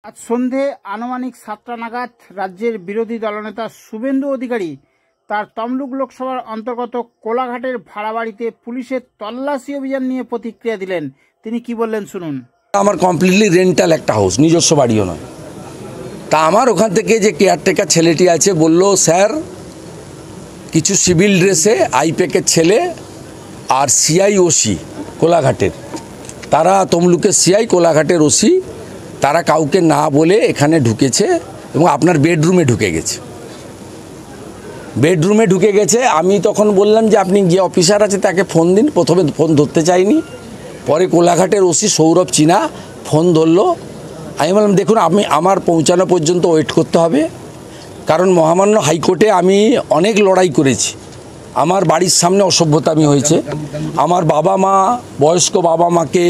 আজ সন্ধে আনুমানিক 7টা নাগাদ রাজ্যের বিরোধী দলনেতা শুভেন্দু অধিকারী তার তমলুক লোকসভার অন্তর্গত কোলাঘাটের ভাড়া বাড়িতে পুলিশের তল্লাশি অভিযান নিয়ে প্রতিক্রিয়া দিলেন। তিনি কি বললেন শুনুন। আমার কমপ্লিটলি রেন্টাল একটা হাউস, নিজস্ব বাড়িও নয়। তা আমার ওখান থেকে যে কেয়ারটেকার ছেলেটি আছে বলল, স্যার কিছু সিভিল ড্রেসে আইপ্যাকের ছেলে আর সিআই ওসি কোলাঘাটের, তারা তমলুকের সিআই কোলাঘাটের ওসি, তারা কাউকে না বলে এখানে ঢুকেছে এবং আপনার বেডরুমে ঢুকে গেছে। আমি তখন বললাম যে আপনি যে অফিসার আছে তাকে ফোন দিন। প্রথমে ফোন ধরতে চাইনি, পরে কোলাঘাটের ওসি সৌরভ চিনা ফোন ধরলো। আমি বললাম দেখুন, আমার পৌঁছানো পর্যন্ত ওয়েট করতে হবে, কারণ মহামান্য হাইকোর্টে আমি অনেক লড়াই করেছি। আমার বাড়ির সামনে অসভ্যতামি হয়েছে, আমার বাবা মা, বয়স্ক বাবা মাকে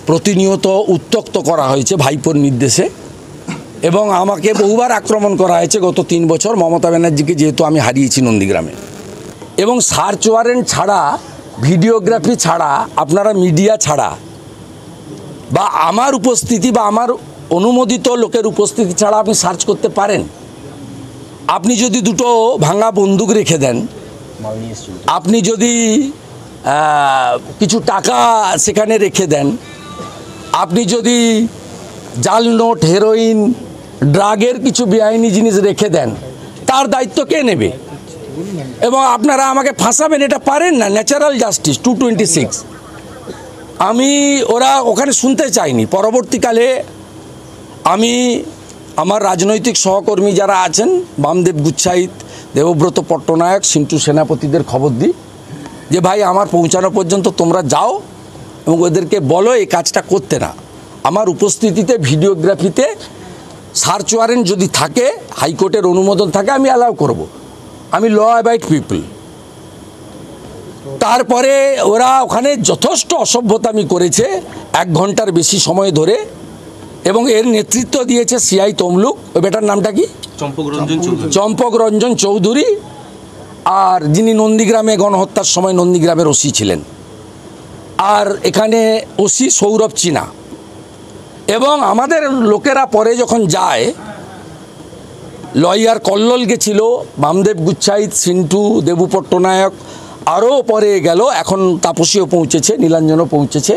প্রতিনিয়ত উত্ত্যক্ত করা হয়েছে ভাইপোর নির্দেশে, এবং আমাকে বহুবার আক্রমণ করা হয়েছে গত 3 বছর মমতা ব্যানার্জিকে, যেহেতু আমি হারিয়েছি নন্দীগ্রামে। এবং সার্চ ওয়ারেন্ট ছাড়া, ভিডিওগ্রাফি ছাড়া, আপনারা মিডিয়া ছাড়া বা আমার উপস্থিতি বা আমার অনুমোদিত লোকের উপস্থিতি ছাড়া আপনি সার্চ করতে পারেন। আপনি যদি দুটো ভাঙা বন্দুক রেখে দেন, আপনি যদি কিছু টাকা সেখানে রেখে দেন, আপনি যদি জাল নোট, হেরোইন, ড্রাগের কিছু বেআইনি জিনিস রেখে দেন, তার দায়িত্ব কে নেবে? এবং আপনারা আমাকে ফাঁসাবেন, এটা পারেন না। ন্যাচারাল জাস্টিস 226 ওরা ওখানে শুনতে চাইনি। পরবর্তীকালে আমি আমার রাজনৈতিক সহকর্মী যারা আছেন, বামদেব গুচ্ছাইত, দেবব্রত পট্টনায়ক, সিন্টু সেনাপতিদের খবর দিই যে ভাই আমার পৌঁছানো পর্যন্ত তোমরা যাও এবং ওদেরকে বলো এই কাজটা করতে না। আমার উপস্থিতিতে ভিডিওগ্রাফিতে সার্চ ওয়ারেন্ট যদি থাকে, হাইকোর্টের অনুমোদন থাকে, আমি অ্যালাউ করব। আমি ল অ্যাবাইড পিপল। তারপরে ওরা ওখানে যথেষ্ট অসভ্যতামি করেছে 1 ঘন্টার বেশি সময় ধরে, এবং এর নেতৃত্ব দিয়েছে সিআই তমলুক। ওই বেটার নামটা কি? চম্পক রঞ্জন চৌধুরী, আর যিনি নন্দীগ্রামে গণহত্যার সময় নন্দীগ্রামের ওসি ছিলেন, আর এখানে ওসি সৌরভ চিনা। এবং আমাদের লোকেরা পরে যখন যায়, লয়ার কল্লোল গেছিল, বামদেব গুচ্ছাইত, সিন্টু, দেবু পট্টনায়ক, আরও পরে গেল, এখন তাপসীও পৌঁছেছে, নীলাঞ্জনও পৌঁছেছে,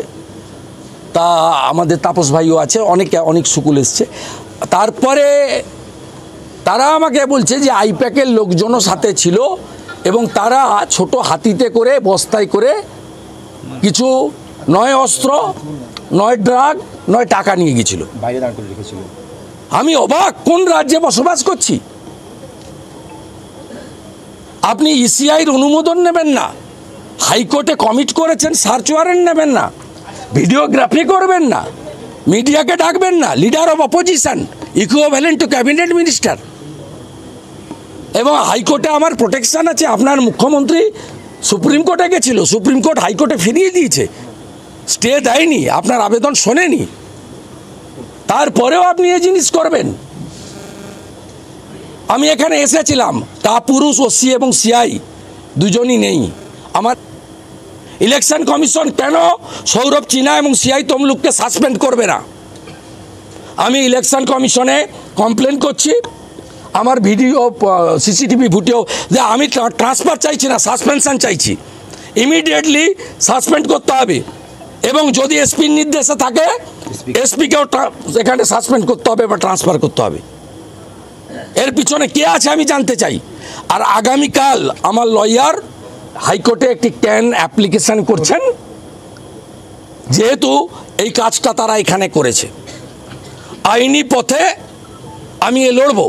তা আমাদের তাপস ভাইও আছে, অনেক সুকুল এসছে। তারপরে তারা আমাকে বলছে যে আইপ্যাকের লোকজনও সাথে ছিল, এবং তারা ছোট হাতিতে করে, বস্তায় করে কিছু নয় অস্ত্র, নয় ড্রাগ, নয় টাকা নিয়ে গেছিল। বাইরে দাঁড় করে রেখেছিল। আমি অবাক, কোন রাজ্যে বসবাস করছি? আপনি ইসিআইয়ের অনুমোদন নেবেন না, হাইকোর্টে কমিট করেছেন, সার্চ ওয়ারেন্ট নেবেন না, ভিডিওগ্রাফি করবেন না, মিডিয়াকে ডাকবেন না, leader of opposition, equivalent to cabinet minister. এবং হাইকোর্টে আমার প্রোটেকশন আছে। আপনার মুখ্যমন্ত্রী সুপ্রিম কোর্টে গেছিল, সুপ্রিম কোর্ট হাইকোর্টে ফিরিয়ে দিয়েছে, স্টে দেয়নি, আপনার আবেদন শোনেনি, তারপরেও আপনি এই জিনিস করবেন। আমি এখানে এসেছিলাম, কাপুরুষ ওসি এবং সিআই দুজনই নেই। আমার ইলেকশন কমিশন কেন সৌরভ চিনা এবং সিআই তমলুককে সাসপেন্ড করবে না? আমি ইলেকশন কমিশনে কমপ্লেন করছি, আমার ভিডিও, সিসিটিভি ফুটেও, যে আমি ট্রান্সফার চাইছি না, সাসপেনশন চাইছি। ইমিডিয়েটলি সাসপেন্ড করতে হবে, এবং যদি এসপির নির্দেশে থাকে, এসপিকেও এখানে সাসপেন্ড করতে হবে বা ট্রান্সফার করতে হবে। এর পিছনে কে আছে আমি জানতে চাই। আর আগামীকাল আমার লয়ার হাইকোর্টে একটি ক্যান অ্যাপ্লিকেশন করছেন, যেহেতু এই কাজটা তারা এখানে করেছে। আইনি পথে আমি লড়ব।